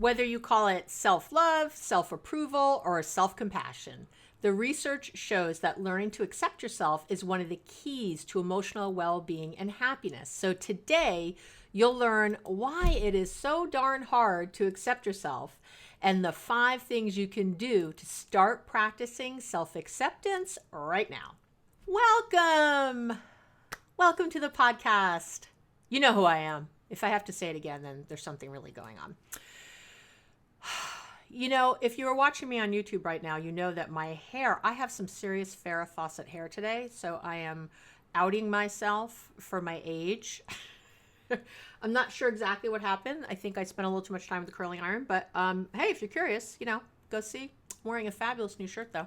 Whether you call it self-love, self-approval, or self-compassion, the research shows that learning to accept yourself is one of the keys to emotional well-being and happiness. So today, you'll learn why it is so darn hard to accept yourself and the 5 things you can do to start practicing self-acceptance right now. Welcome! Welcome to the podcast. You know who I am. If I have to say it again, then there's something really going on. You know, if you are watching me on YouTube right now, you know that my hair, I have some serious Farrah Fawcett hair today. So I am outing myself for my age. I'm not sure exactly what happened. I think I spent a little too much time with the curling iron. But hey, if you're curious, you know, go see. I'm wearing a fabulous new shirt, though.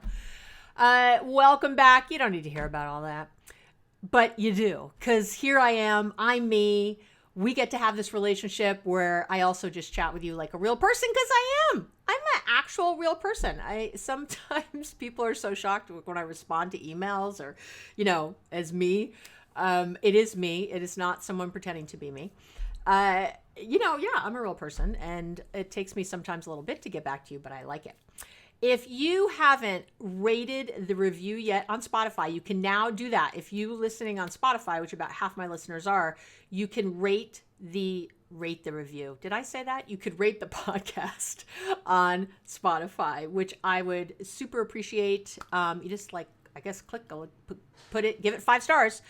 Welcome back. You don't need to hear about all that. But you do, because here I am. I'm me. We get to have this relationship where I also just chat with you like a real person, because I am. I'm an actual real person. Sometimes people are so shocked when I respond to emails or, you know, as me. It is me. It is not someone pretending to be me. You know, yeah, I'm a real person, and it takes me sometimes a little bit to get back to you, but I like it. If you haven't rated the review yet on Spotify, you can now do that. If you listening on Spotify, which about half my listeners are, you can rate the review. Did I say that? You could rate the podcast on Spotify, which I would super appreciate. You just I guess click, put it, give it 5 stars.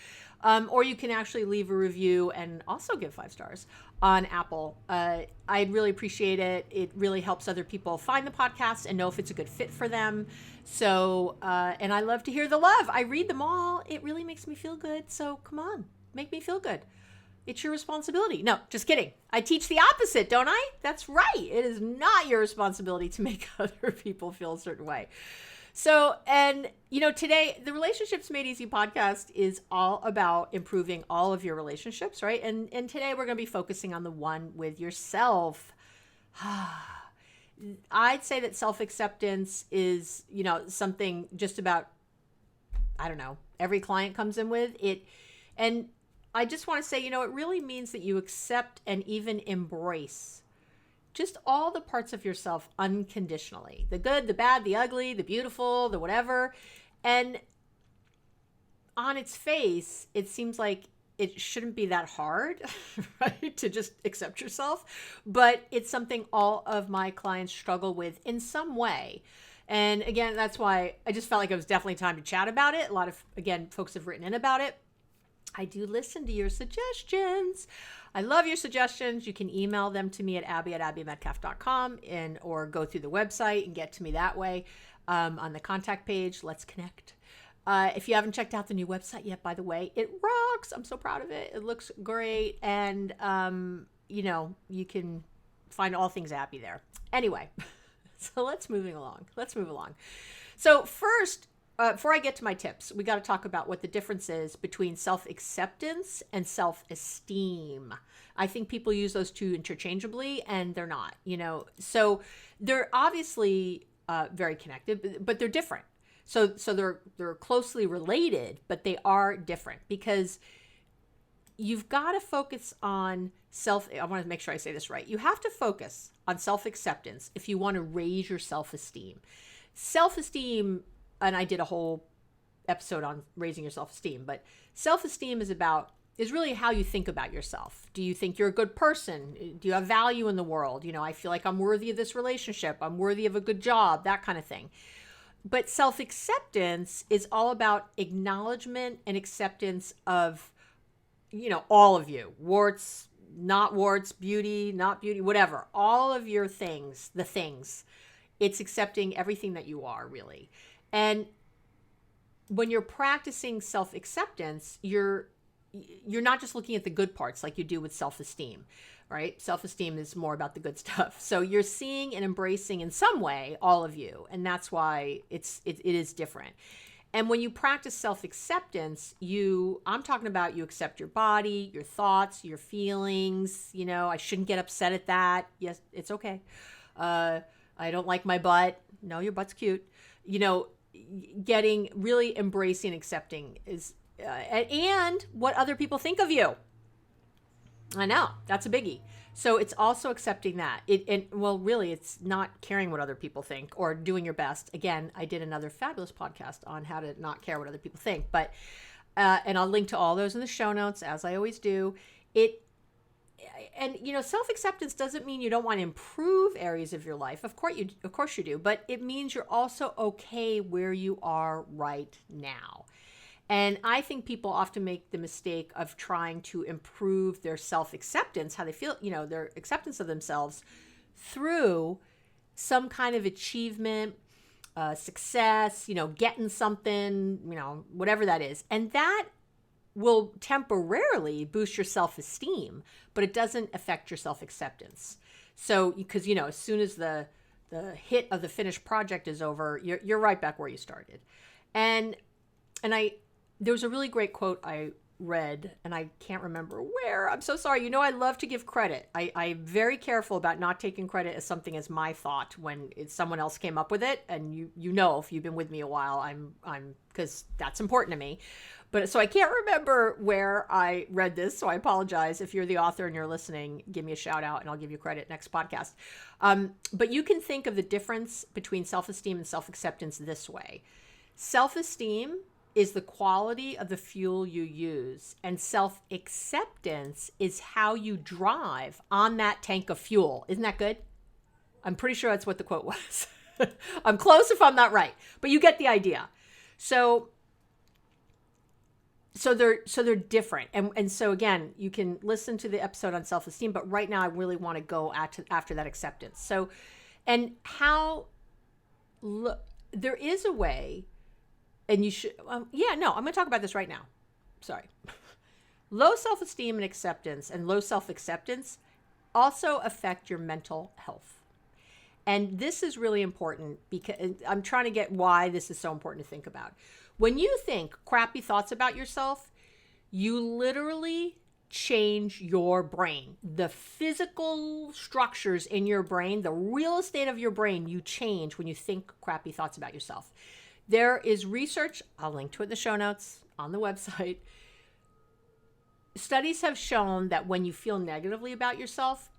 Or you can actually leave a review and also give 5 stars on Apple. I'd really appreciate it. It really helps other people find the podcast and know if it's a good fit for them. So, and I love to hear the love. I read them all. It really makes me feel good. So come on, make me feel good. It's your responsibility. No, just kidding. I teach the opposite, don't I? That's right. It is not your responsibility to make other people feel a certain way. So, and you know, today, the Relationships Made Easy podcast is all about improving all of your relationships, right? And today we're going to be focusing on the one with yourself. I'd say that self-acceptance is, you know, something just about, I don't know, every client comes in with it. And I just want to say, you know, it really means that you accept and even embrace just all the parts of yourself unconditionally. The good, the bad, the ugly, the beautiful, the whatever. And on its face, it seems like it shouldn't be that hard, right? To just accept yourself. But it's something all of my clients struggle with in some way. And again, that's why I just felt like it was definitely time to chat about it. A lot of, again, folks have written in about it. I do listen to your suggestions. I love your suggestions. You can email them to me at abby@abbymedcalf.com or go through the website and get to me that way on the contact page. Let's connect. If you haven't checked out the new website yet, by the way, it rocks. I'm so proud of it. It looks great. And, you know, you can find all things Abby there. Anyway, so let's move along. So first, before I get to my tips, we got to talk about what the difference is between self-acceptance and self-esteem. I think people use those two interchangeably, and they're not, you know. So they're obviously very connected, but they're different. So they're closely related, but they are different because you've got to focus on I want to make sure I say this right. You have to focus on self-acceptance if you want to raise your self-esteem. Self-esteem, and I did a whole episode on raising your self-esteem, but self-esteem is really how you think about yourself. Do you think you're a good person? Do you have value in the world? You know, I feel like I'm worthy of this relationship. I'm worthy of a good job, that kind of thing. But self-acceptance is all about acknowledgement and acceptance of, you know, all of you, warts, not warts, beauty, not beauty, whatever, all of your things, the things. It's accepting everything that you are, really. And when you're practicing self-acceptance, you're not just looking at the good parts like you do with self-esteem, right? Self-esteem is more about the good stuff. So you're seeing and embracing in some way all of you, and that's why it is different. And when you practice self-acceptance, I'm talking about you accept your body, your thoughts, your feelings. You know, I shouldn't get upset at that. Yes, it's okay. I don't like my butt. No, your butt's cute. You know, really embracing, accepting is, and what other people think of you. I know, that's a biggie. So it's also accepting that. Well, really, it's not caring what other people think or doing your best. Again, I did another fabulous podcast on how to not care what other people think, but and I'll link to all those in the show notes, as I always do. And self-acceptance doesn't mean you don't want to improve areas of your life. Of course you do, but it means you're also okay where you are right now. And I think people often make the mistake of trying to improve their self-acceptance, how they feel, their acceptance of themselves through some kind of achievement, success, getting something, whatever that is. And that will temporarily boost your self-esteem, but it doesn't affect your self-acceptance. So, because, as soon as the hit of the finished project is over, you're right back where you started. And there was a really great quote I read, and I can't remember where. I'm so sorry. I love to give credit. I'm very careful about not taking credit as something as my thought when someone else came up with it. And if you've been with me a while, I'm because that's important to me. But so I can't remember where I read this. So I apologize. If you're the author and you're listening, give me a shout out and I'll give you credit next podcast. But you can think of the difference between self-esteem and self-acceptance this way. Self-esteem is the quality of the fuel you use, and self-acceptance is how you drive on that tank of fuel. Isn't that good? I'm pretty sure that's what the quote was. I'm close if I'm not right, but you get the idea. So they're different. And so again, you can listen to the episode on self-esteem, but right now I really want to go after that acceptance. So, and how there is a way. And you should, I'm going to talk about this right now. Sorry. Low self-esteem and acceptance and low self-acceptance also affect your mental health. And this is really important because I'm trying to get why this is so important to think about. When you think crappy thoughts about yourself, you literally change your brain. The physical structures in your brain, the real estate of your brain, you change when you think crappy thoughts about yourself. There is research, I'll link to it in the show notes on the website. Studies have shown that when you feel negatively about yourself,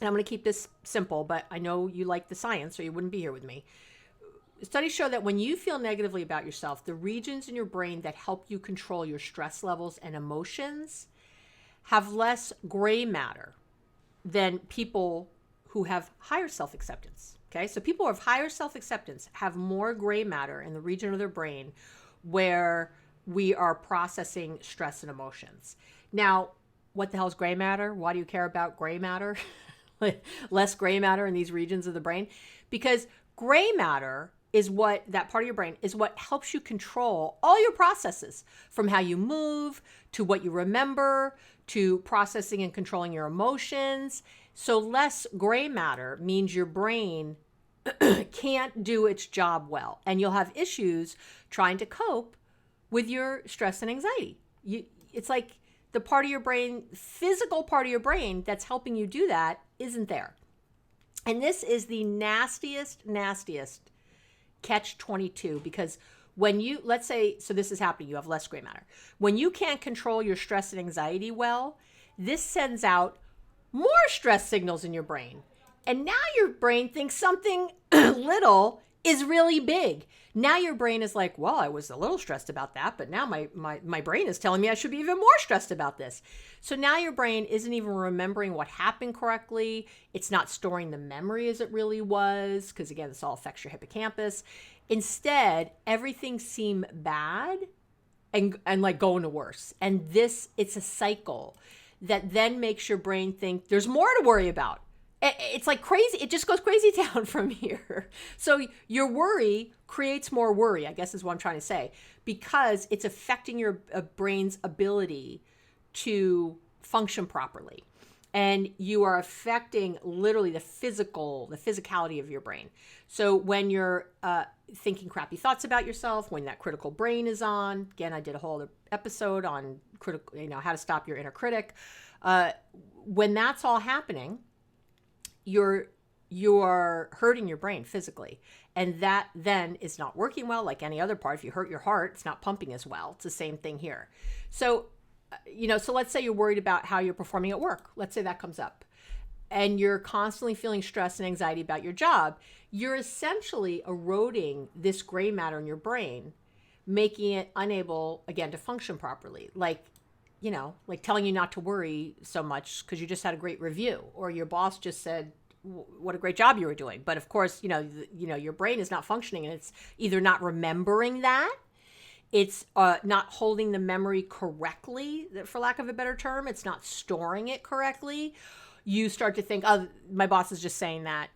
and I'm going to keep this simple, but I know you like the science or you wouldn't be here with me. Studies show that when you feel negatively about yourself, the regions in your brain that help you control your stress levels and emotions have less gray matter than people who have higher self-acceptance. Okay, so people who have higher self-acceptance have more gray matter in the region of their brain where we are processing stress and emotions. Now, what the hell is gray matter? Why do you care about gray matter? Less gray matter in these regions of the brain? Because gray matter is that part of your brain is what helps you control all your processes, from how you move to what you remember to processing and controlling your emotions. So less gray matter means your brain can't do its job well, and you'll have issues trying to cope with your stress and anxiety. It's like the part of your brain, physical part of your brain that's helping you do that isn't there. And this is the nastiest catch-22, because when you, let's say, so this is happening, you have less gray matter. When you can't control your stress and anxiety well, this sends out more stress signals in your brain. And now your brain thinks something little is really big. Now your brain is like, well, I was a little stressed about that, but now my brain is telling me I should be even more stressed about this. So now your brain isn't even remembering what happened correctly. It's not storing the memory as it really was, because again, this all affects your hippocampus. Instead, everything seems bad and like going to worse. And it's a cycle that then makes your brain think there's more to worry about. It's like crazy. It just goes crazy town from here. So your worry creates more worry, I guess is what I'm trying to say, because it's affecting your brain's ability to function properly. And you are affecting literally the physicality of your brain. So when you're thinking crappy thoughts about yourself, when that critical brain is on, again, I did a whole other episode on how to stop your inner critic. When that's all happening, you're hurting your brain physically, and that then is not working well. Like any other part, if you hurt your heart, it's not pumping as well. It's the same thing here. So, so let's say you're worried about how you're performing at work. Let's say that comes up. and you're constantly feeling stress and anxiety about your job, you're essentially eroding this gray matter in your brain, making it unable, again, to function properly. Like, like telling you not to worry so much because you just had a great review, or your boss just said what a great job you were doing. But of course, your brain is not functioning, and it's either not remembering that, it's not holding the memory correctly, for lack of a better term. It's not storing it correctly. You start to think, oh, my boss is just saying that,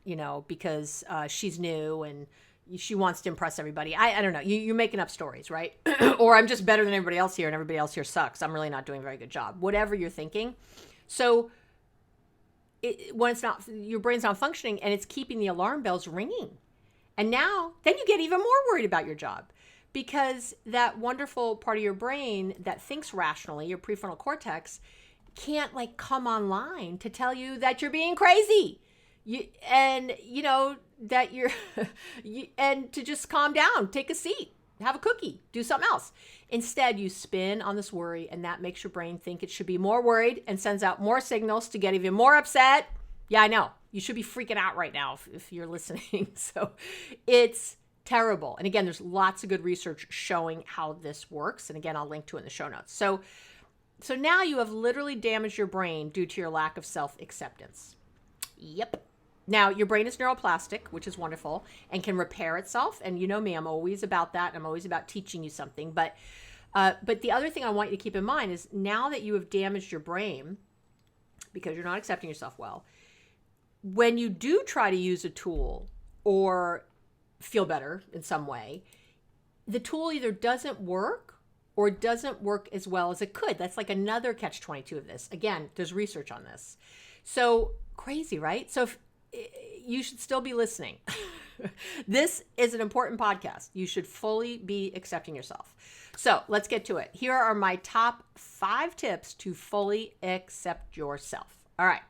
because she's new and she wants to impress everybody. I don't know. You're making up stories, right? Or I'm just better than everybody else here and everybody else here sucks. I'm really not doing a very good job. Whatever you're thinking. So when it's not, your brain's not functioning and it's keeping the alarm bells ringing. And now, then you get even more worried about your job, because that wonderful part of your brain that thinks rationally, your prefrontal cortex, can't come online to tell you that you're being crazy. That you're, and to just calm down, take a seat, have a cookie, do something else. Instead, you spin on this worry, and that makes your brain think it should be more worried and sends out more signals to get even more upset. Yeah, I know. You should be freaking out right now if you're listening. So it's terrible. And again, there's lots of good research showing how this works. And again, I'll link to it in the show notes. So now you have literally damaged your brain due to your lack of self-acceptance. Yep. Now, your brain is neuroplastic, which is wonderful, and can repair itself. And you know me, I'm always about that. I'm always about teaching you something. But the other thing I want you to keep in mind is, now that you have damaged your brain because you're not accepting yourself well, when you do try to use a tool or feel better in some way, the tool either doesn't work or doesn't work as well as it could. That's like another catch-22 of this. Again, there's research on this. So crazy, right? So you should still be listening. This is an important podcast. You should fully be accepting yourself. So let's get to it. Here are my top 5 tips to fully accept yourself. All right.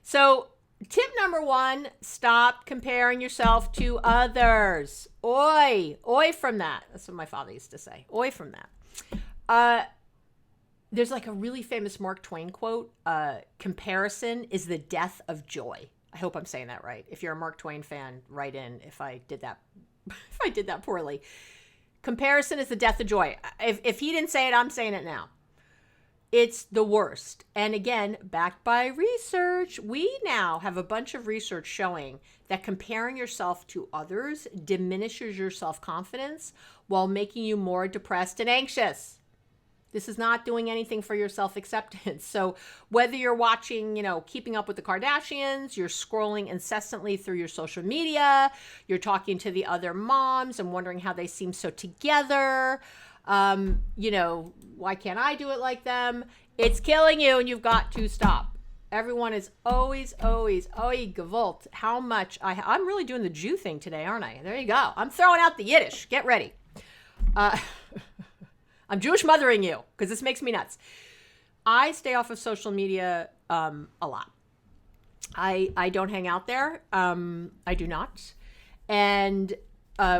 So tip number 1, stop comparing yourself to others. Oi from that. That's what my father used to say. Oi from that. There's a really famous Mark Twain quote, comparison is the death of joy. I hope I'm saying that right. If you're a Mark Twain fan, write in if I did that poorly. Comparison is the death of joy. If he didn't say it, I'm saying it now. It's the worst. And again, backed by research, we now have a bunch of research showing that comparing yourself to others diminishes your self-confidence while making you more depressed and anxious. This is not doing anything for your self-acceptance. So whether you're watching, Keeping Up with the Kardashians, you're scrolling incessantly through your social media, you're talking to the other moms and wondering how they seem so together, why can't I do it like them? It's killing you, and you've got to stop. Everyone is always, gewollt. How much I'm really doing the Jew thing today, aren't I? There you go. I'm throwing out the Yiddish. Get ready. I'm Jewish mothering you because this makes me nuts. I stay off of social media a lot. I don't hang out there. I do not. And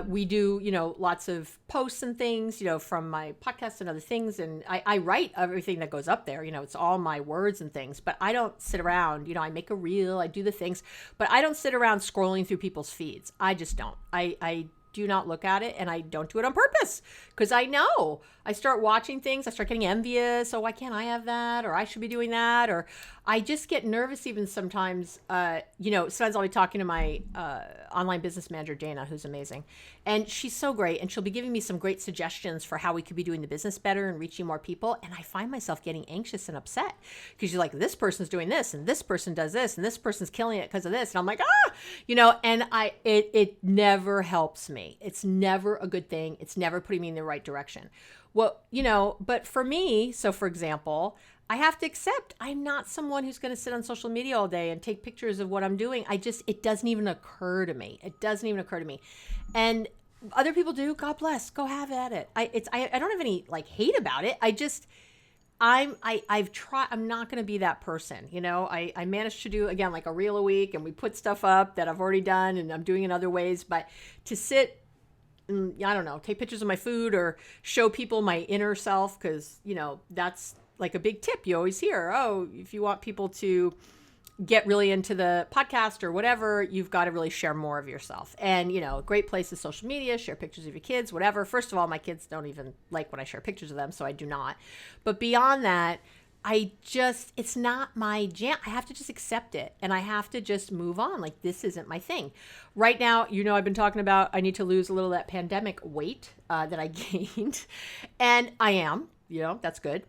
we do, lots of posts and things, from my podcast and other things. And I write everything that goes up there. It's all my words and things. But I don't sit around, I make a reel, I do the things. But I don't sit around scrolling through people's feeds. I just don't. I do not look at it, and I don't do it on purpose because I know I start watching things, I start getting envious. Oh, why can't I have that? Or I should be doing that. Or I just get nervous even sometimes. Sometimes I'll be talking to my online business manager, Dana, who's amazing. And she's so great. And she'll be giving me some great suggestions for how we could be doing the business better and reaching more people. And I find myself getting anxious and upset because you're like, this person's doing this and this person does this and this person's killing it because of this. And I'm like, and it never helps me. It's never a good thing. It's never putting me in the right direction. Well, but for me, so for example, I have to accept I'm not someone who's going to sit on social media all day and take pictures of what I'm doing. It doesn't even occur to me. And other people do. God bless. Go have at it. I don't have any hate about it. I've tried. I'm not going to be that person. I managed to do, again, a reel a week, and we put stuff up that I've already done and I'm doing in other ways. But to sit, I don't know, take pictures of my food or show people my inner self, because, that's a big tip you always hear. Oh, if you want people to get really into the podcast or whatever, you've got to really share more of yourself. And, a great place is social media, share pictures of your kids, whatever. First of all, my kids don't even like when I share pictures of them, so I do not. But beyond that, it's not my jam. I have to just accept it, and I have to just move on. Like, this isn't my thing. Right now, I've been talking about I need to lose a little of that pandemic weight that I gained, and I am, that's good.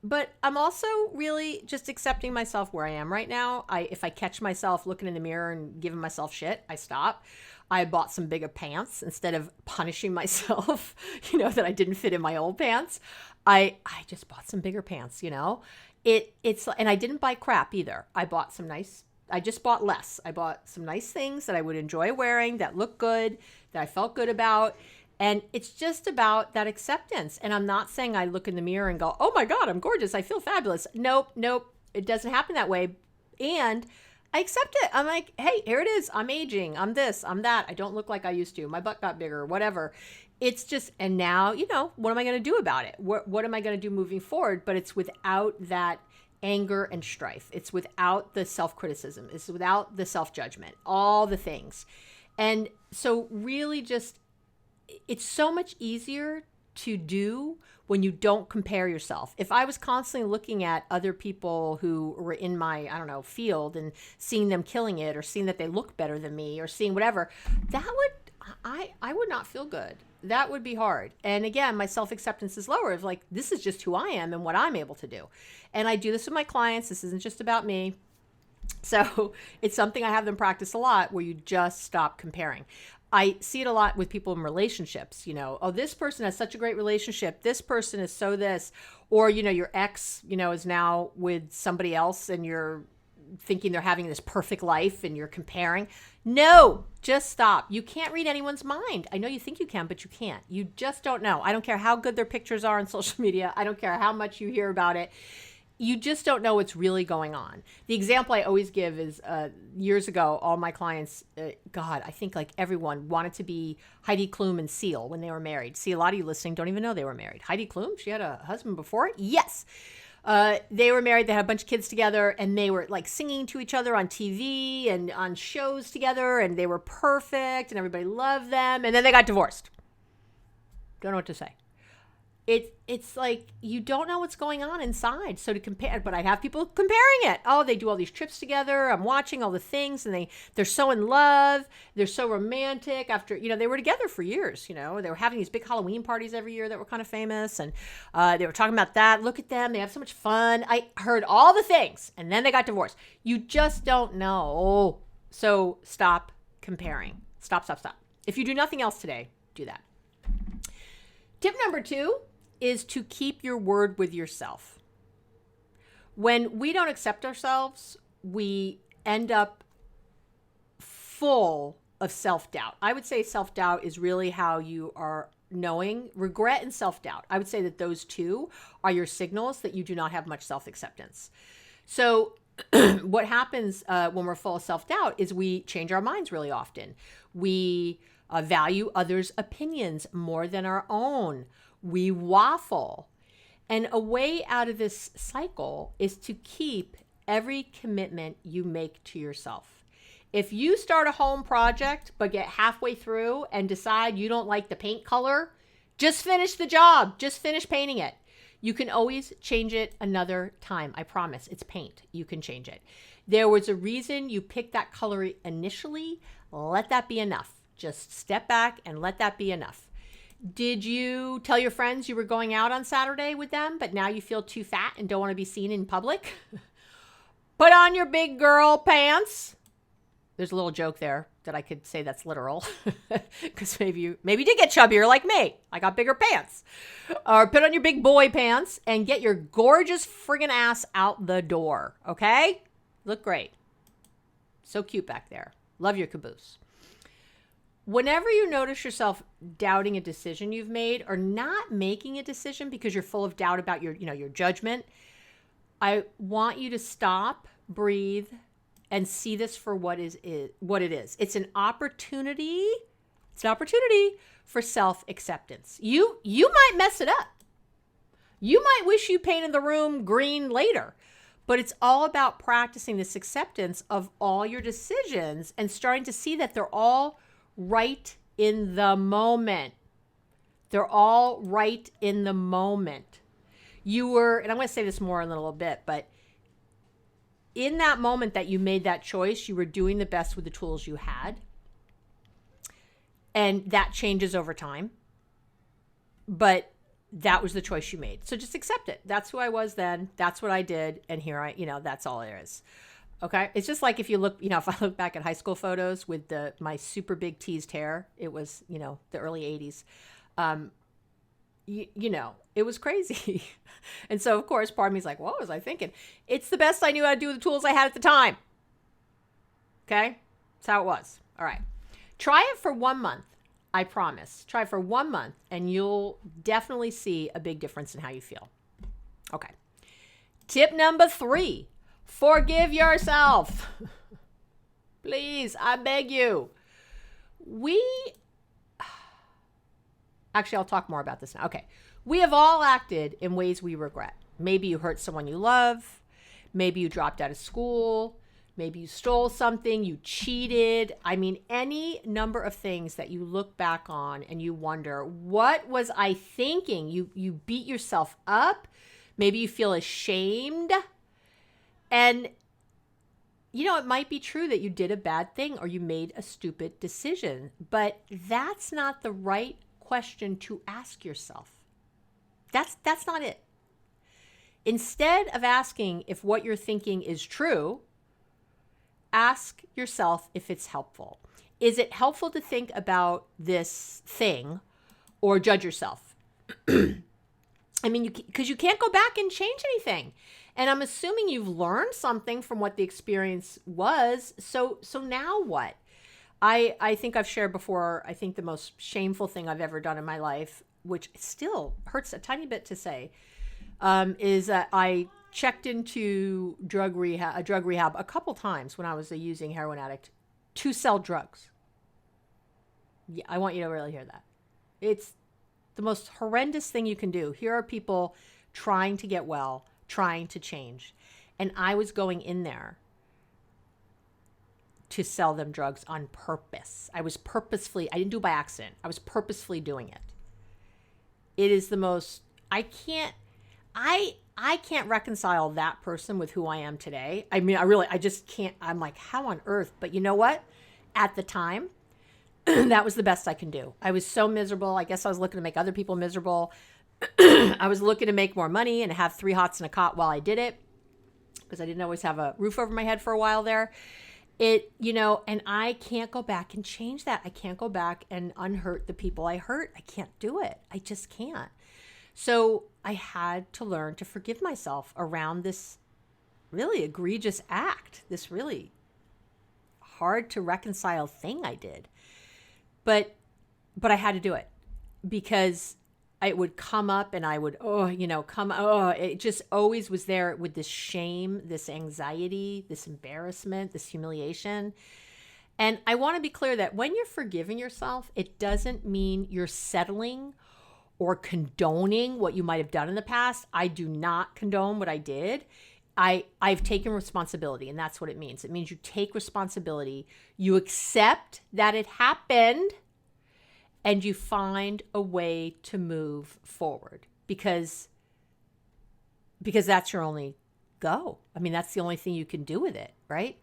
But I'm also really just accepting myself where I am right now. If I catch myself looking in the mirror and giving myself shit, I stop. I bought some bigger pants instead of punishing myself, that I didn't fit in my old pants. I just bought some bigger pants, It's and I didn't buy crap either. I just bought less. I bought some nice things that I would enjoy wearing, that look good, that I felt good about. And it's just about that acceptance. And I'm not saying I look in the mirror and go, oh my God, I'm gorgeous. I feel fabulous. Nope. It doesn't happen that way. And I accept it. I'm like, hey, here it is. I'm aging. I'm this, I'm that. I don't look like I used to. My butt got bigger, whatever. It's just, and now, what am I going to do about it? What am I going to do moving forward? But it's without that anger and strife. It's without the self-criticism. It's without the self-judgment, all the things. And so really just, it's so much easier to do when you don't compare yourself. If I was constantly looking at other people who were in my, field and seeing them killing it or seeing that they look better than me or seeing whatever, I would not feel good. That would be hard. And again, my self-acceptance is lower of like, this is just who I am and what I'm able to do. And I do this with my clients. This isn't just about me. So it's something I have them practice a lot where you just stop comparing. I see it a lot with people in relationships, oh, this person has such a great relationship. This person is so this, or, your ex, is now with somebody else and you're thinking they're having this perfect life and you're comparing. No, just stop. You can't read anyone's mind. I know you think you can, but you can't. You just don't know. I don't care how good their pictures are on social media. I don't care how much you hear about it. You just don't know what's really going on. The example I always give is years ago, all my clients, I think like everyone wanted to be Heidi Klum and Seal when they were married. See, a lot of you listening don't even know they were married. Heidi Klum, she had a husband before? Yes. They were married. They had a bunch of kids together and they were like singing to each other on TV and on shows together and they were perfect and everybody loved them. And then they got divorced. Don't know what to say. It's like you don't know what's going on inside. So to compare, but I'd have people comparing it. Oh, they do all these trips together. I'm watching all the things and they're so in love. They're so romantic after, they were together for years, they were having these big Halloween parties every year that were kind of famous. And they were talking about that. Look at them. They have so much fun. I heard all the things and then they got divorced. You just don't know. So stop comparing. Stop. If you do nothing else today, do that. Tip number 2 is to keep your word with yourself. When we don't accept ourselves, we end up full of self-doubt. I would say self-doubt is really how you are knowing regret and self-doubt. I would say that those two are your signals that you do not have much self-acceptance. So what happens when we're full of self-doubt is we change our minds really often. We value others' opinions more than our own. We waffle. And a way out of this cycle is to keep every commitment you make to yourself. If you start a home project but get halfway through and decide you don't like the paint color, just finish the job. Just finish painting it. You can always change it another time. I promise. It's paint. You can change it. There was a reason you picked that color initially. Let that be enough. Just step back and let that be enough. Did you tell your friends you were going out on Saturday with them, but now you feel too fat and don't want to be seen in public? Put on your big girl pants. There's a little joke there that I could say that's literal because maybe you did get chubbier like me. I got bigger pants. Or put on your big boy pants and get your gorgeous friggin' ass out the door. Okay? Look great. So cute back there. Love your caboose. Whenever you notice yourself doubting a decision you've made or not making a decision because you're full of doubt about your judgment, I want you to stop, breathe, and see this for what it is. It's an opportunity. It's an opportunity for self-acceptance. You might mess it up. You might wish you painted the room green later, But it's all about practicing this acceptance of all your decisions and starting to see that they're all right in the moment. They're all right in the moment. You were, and I'm going to say this more in a little bit, but in that moment that you made that choice, you were doing the best with the tools you had. And that changes over time. But that was the choice you made. So just accept it. That's who I was then. That's what I did. And here that's all there is. Okay. It's just like if you look, if I look back at high school photos with my super big teased hair, it was, the early 80s. It was crazy. And so, of course, part of me is like, what was I thinking? It's the best I knew how to do with the tools I had at the time. Okay? That's how it was. All right. Try it for 1 month. I promise. Try for 1 month and you'll definitely see a big difference in how you feel. Okay. Tip number 3, forgive yourself. Please, I beg you. Actually, I'll talk more about this now. Okay. We have all acted in ways we regret. Maybe you hurt someone you love. Maybe you dropped out of school. Maybe you stole something, you cheated. I mean, any number of things that you look back on and you wonder, what was I thinking? You beat yourself up. Maybe you feel ashamed. And, it might be true that you did a bad thing or you made a stupid decision, but that's not the right question to ask yourself. That's not it. Instead of asking if what you're thinking is true, ask yourself if it's helpful. Is it helpful to think about this thing or judge yourself? I mean, because you can't go back and change anything. And I'm assuming you've learned something from what the experience was. So now what? I think I've shared before, I think the most shameful thing I've ever done in my life, which still hurts a tiny bit to say, is that I checked into a drug rehab a couple times when I was a using heroin addict to sell drugs. Yeah, I want you to really hear that. It's the most horrendous thing you can do. Here are people trying to get well, trying to change. And I was going in there to sell them drugs on purpose. I didn't do it by accident. I was purposefully doing it. It is the most, I can't reconcile that person with who I am today. I mean, I just can't. I'm like, how on earth? But you know what? At the time, that was the best I can do. I was so miserable. I guess I was looking to make other people miserable. I was looking to make more money and have 3 hots and a cot while I did it, because I didn't always have a roof over my head for a while there. And I can't go back and change that. I can't go back and unhurt the people I hurt. I can't do it. I just can't. So I had to learn to forgive myself around this really egregious act, this really hard to reconcile thing I did. But I had to do it because it would come up and I would, it just always was there with this shame, this anxiety, this embarrassment, this humiliation. And I want to be clear that when you're forgiving yourself, it doesn't mean you're settling or condoning what you might have done in the past. I do not condone what I did. I've taken responsibility, and that's what it means. It means you take responsibility, you accept that it happened, and you find a way to move forward because that's your only go. I mean, that's the only thing you can do with it, right?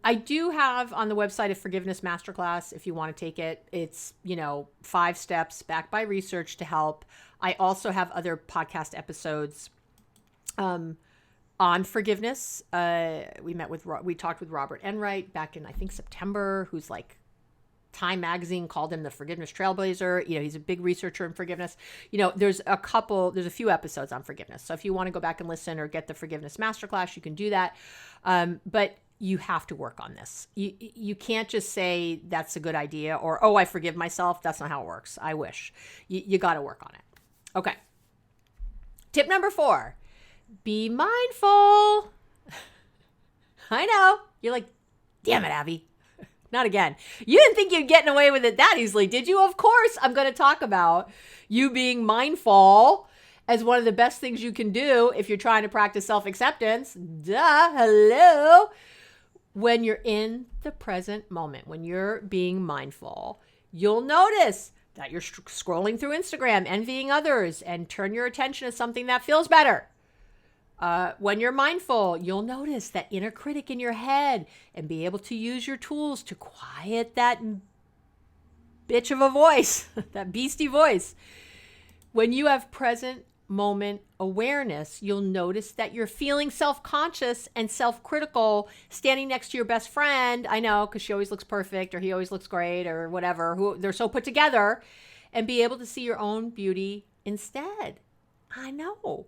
I do have on the website a forgiveness masterclass if you want to take it. It's, 5 steps backed by research to help. I also have other podcast episodes on forgiveness. We talked with Robert Enright back in, I think, September, who's like Time Magazine called him the forgiveness trailblazer. He's a big researcher in forgiveness. There's a few episodes on forgiveness. So if you want to go back and listen or get the forgiveness masterclass, you can do that. But you have to work on this. You can't just say that's a good idea or, oh, I forgive myself. That's not how it works. I wish. You got to work on it. Okay. Tip number 4, be mindful. I know. You're like, damn it, Abby. Not again. You didn't think you'd get away with it that easily, did you? Of course, I'm going to talk about you being mindful as one of the best things you can do if you're trying to practice self-acceptance. Duh, hello. When you're in the present moment, when you're being mindful, you'll notice that you're scrolling through Instagram, envying others, and turn your attention to something that feels better. When you're mindful, you'll notice that inner critic in your head and be able to use your tools to quiet that bitch of a voice, that beastie voice. When you have present moment awareness, you'll notice that you're feeling self-conscious and self-critical standing next to your best friend. I know, because she always looks perfect, or he always looks great, or whatever, who they're so put together, and be able to see your own beauty instead. I know.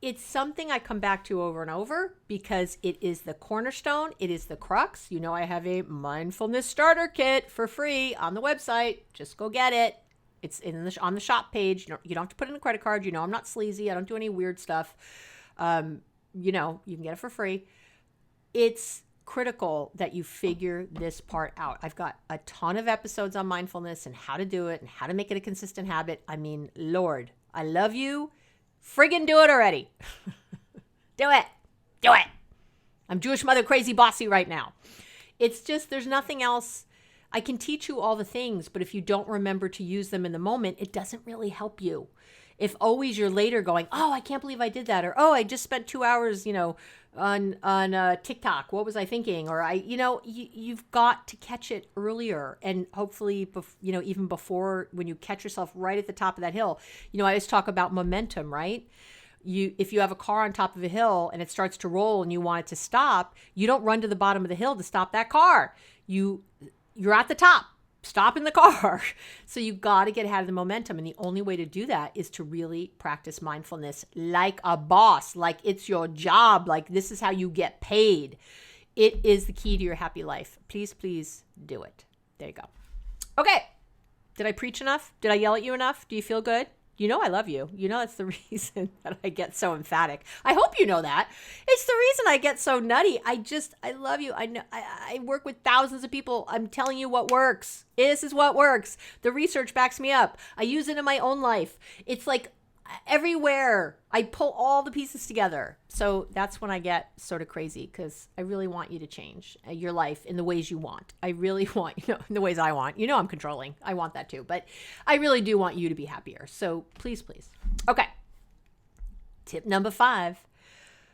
It's something I come back to over and over because it is the cornerstone. It is the crux. You know, I have a mindfulness starter kit for free on the website. Just go get it. It's on the shop page. You don't have to put in a credit card. You know, I'm not sleazy. I don't do any weird stuff. You know, you can get it for free. It's critical that you figure this part out. I've got a ton of episodes on mindfulness and how to do it and how to make it a consistent habit. I mean, Lord, I love you. Friggin' do it already. Do it. Do it. I'm Jewish mother crazy bossy right now. It's just, there's nothing else. I can teach you all the things, but if you don't remember to use them in the moment, it doesn't really help you. If always you're later going, oh, I can't believe I did that. Or, oh, I just spent 2 hours, on TikTok. What was I thinking? Or you've got to catch it earlier. And hopefully, even before, when you catch yourself right at the top of that hill. I always talk about momentum, right? If you have a car on top of a hill and it starts to roll and you want it to stop, you don't run to the bottom of the hill to stop that car. You're at the top. Stop in the car. So you got to get ahead of the momentum. And the only way to do that is to really practice mindfulness like a boss, like it's your job, like this is how you get paid. It is the key to your happy life. Please, please do it. There you go. Okay. Did I preach enough? Did I yell at you enough? Do you feel good? You know I love you. You know that's the reason that I get so emphatic. I hope you know that. It's the reason I get so nutty. I love you. I know I work with thousands of people. I'm telling you what works. This is what works. The research backs me up. I use it in my own life. It's like everywhere. I pull all the pieces together. So that's when I get sort of crazy because I really want you to change your life in the ways you want. I really want, in the ways I want. I'm controlling. I want that too. But I really do want you to be happier. So please, please. Okay. Tip number 5.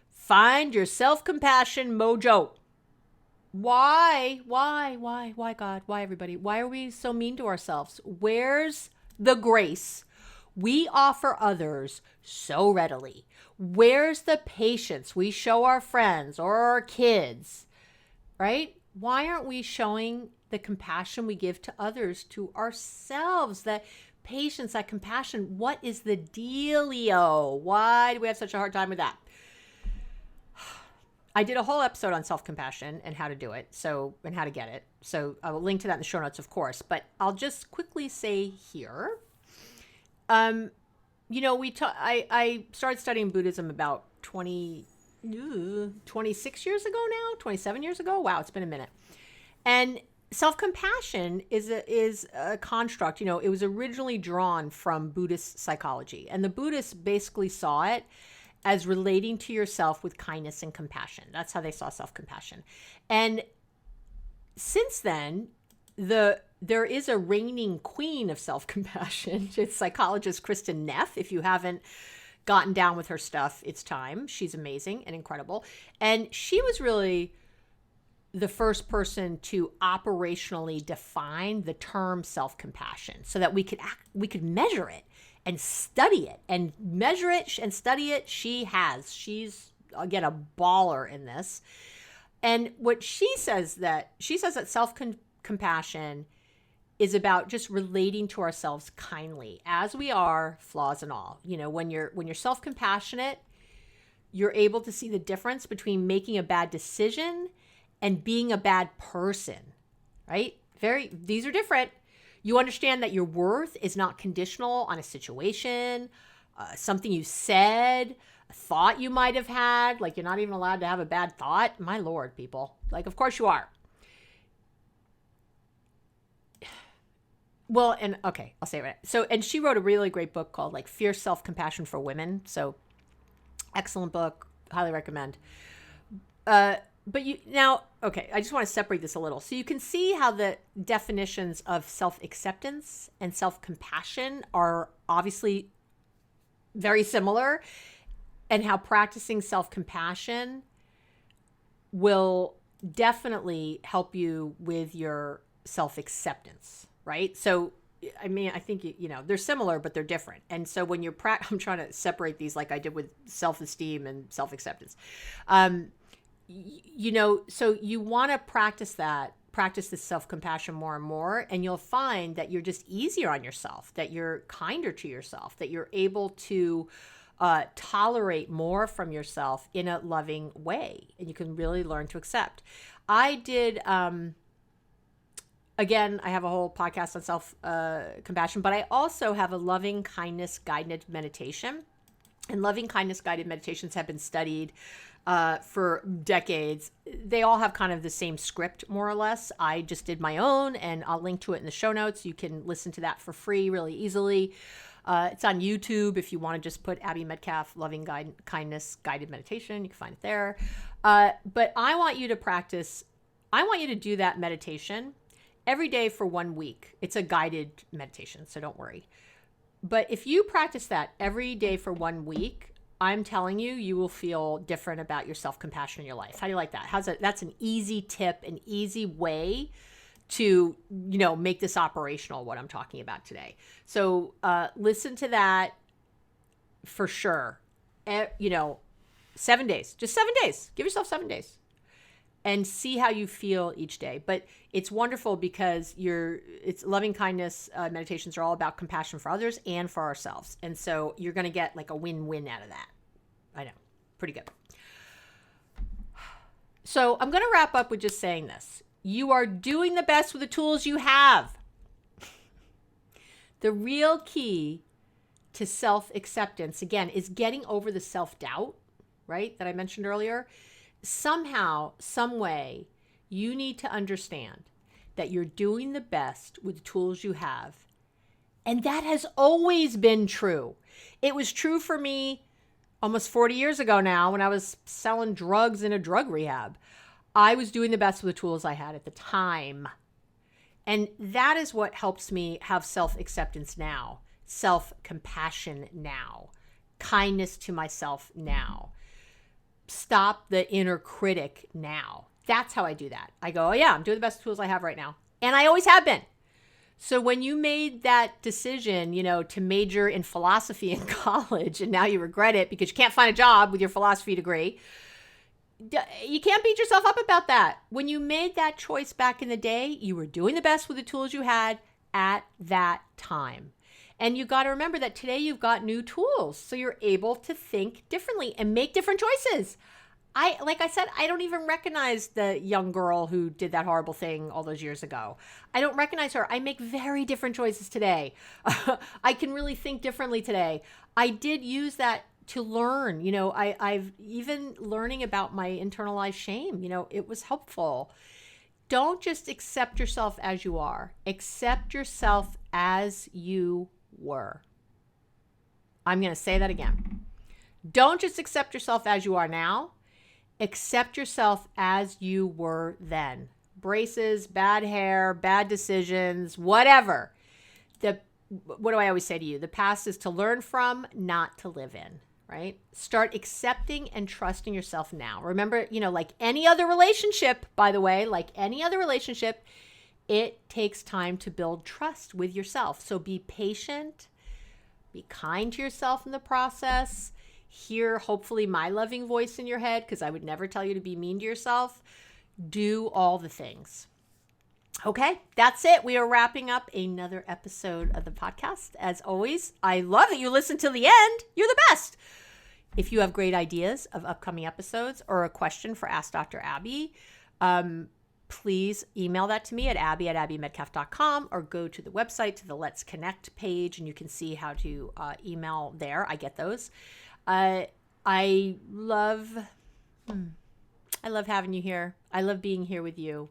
Find your self-compassion mojo. Why, God? Why, everybody? Why are we so mean to ourselves? Where's the grace we offer others so readily? Where's the patience we show our friends or our kids, right? Why aren't we showing the compassion we give to others to ourselves? That patience, that compassion, what is the dealio? Why do we have such a hard time with that? I did a whole episode on self-compassion and how to do it, and how to get it. So I will link to that in the show notes, of course, but I'll just quickly say here, I started studying Buddhism about 26 years ago now, 27 years ago. Wow, it's been a minute. And self-compassion is a construct. It was originally drawn from Buddhist psychology, and the Buddhists basically saw it as relating to yourself with kindness and compassion. That's how they saw self-compassion. And since then, there is a reigning queen of self-compassion. It's psychologist Kristen Neff. If you haven't gotten down with her stuff, it's time. She's amazing and incredible. And she was really the first person to operationally define the term self-compassion so that we could measure it and study it and measure it and study it. She's, again, a baller in this. And what she says that self-compassion is about just relating to ourselves kindly as we are, flaws and all. When you're self-compassionate, you're able to see the difference between making a bad decision and being a bad person, right? These are different. You understand that your worth is not conditional on a situation, something you said, a thought you might have had. Like, you're not even allowed to have a bad thought. My Lord, people. Like, of course you are. Well, and okay, I'll say it right. So, and she wrote a really great book called like Fierce Self-Compassion for Women. So excellent book. Highly recommend. But you now, okay, I just want to separate this a little. So you can see how the definitions of self-acceptance and self-compassion are obviously very similar, and how practicing self-compassion will definitely help you with your self-acceptance, right? So, I mean, I think, they're similar, but they're different. And so when I'm trying to separate these like I did with self-esteem and self-acceptance. So you want to practice this self-compassion more and more, and you'll find that you're just easier on yourself, that you're kinder to yourself, that you're able to tolerate more from yourself in a loving way, and you can really learn to accept. I did, again, I have a whole podcast on self-compassion, but I also have a loving kindness guided meditation, and loving kindness guided meditations have been studied for decades. They all have kind of the same script, more or less. I just did my own, and I'll link to it in the show notes. You can listen to that for free really easily. It's on YouTube. If you want to just put Abby Medcalf Loving Kindness Guided Meditation, you can find it there. But I want you to do that meditation every day for 1 week. It's a guided meditation, so don't worry. But if you practice that every day for 1 week, I'm telling you, you will feel different about your self-compassion in your life. How do you like that? That's an easy tip, an easy way to, make this operational, what I'm talking about today. So listen to that for sure. 7 days, just 7 days. Give yourself 7 days and see how you feel each day. But it's wonderful because it's loving kindness meditations are all about compassion for others and for ourselves. And so you're going to get like a win-win out of that. I know. Pretty good. So I'm going to wrap up with just saying this. You are doing the best with the tools you have. The real key to self-acceptance, again, is getting over the self-doubt, right, that I mentioned earlier. Somehow, some way, you need to understand that you're doing the best with the tools you have. And that has always been true. It was true for me almost 40 years ago now when I was selling drugs in a drug rehab. I was doing the best with the tools I had at the time. And that is what helps me have self-acceptance now, self-compassion now, kindness to myself now. Stop the inner critic now. That's how I do that. I go, oh yeah, I'm doing the best tools I have right now. And I always have been. So when you made that decision, to major in philosophy in college, and now you regret it because you can't find a job with your philosophy degree, you can't beat yourself up about that. When you made that choice back in the day, you were doing the best with the tools you had at that time. And you got to remember that today you've got new tools. So you're able to think differently and make different choices. Like I said, I don't even recognize the young girl who did that horrible thing all those years ago. I don't recognize her. I make very different choices today. I can really think differently today. I did use that to learn. I've even learning about my internalized shame. It was helpful. Don't just accept yourself as you are. Accept yourself as you were. I'm going to say that again. Don't just accept yourself as you are now. Accept yourself as you were then. Braces, bad hair, bad decisions, whatever. What do I always say to you? The past is to learn from, not to live in, right? Start accepting and trusting yourself now. Remember, like any other relationship, by the way, like any other relationship, it takes time to build trust with yourself. So be patient, be kind to yourself in the process. Hear, hopefully, my loving voice in your head, because I would never tell you to be mean to yourself. Do all the things. Okay, that's it. We are wrapping up another episode of the podcast. As always, I love that you listen till the end. You're the best. If you have great ideas of upcoming episodes or a question for Ask Dr. Abby, please email that to me at abby@abbymedcalf.com, or go to the website, to the Let's Connect page, and you can see how to email there. I get those. I love having you here. I love being here with you.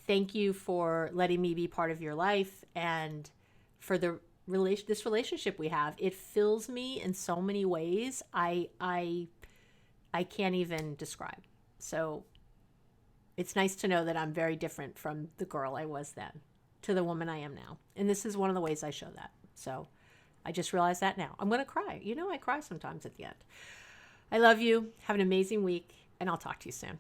Thank you for letting me be part of your life and for this relationship we have. It fills me in so many ways I can't even describe. So it's nice to know that I'm very different from the girl I was then to the woman I am now. And this is one of the ways I show that. So I just realized that now. I'm going to cry. I cry sometimes at the end. I love you. Have an amazing week, and I'll talk to you soon.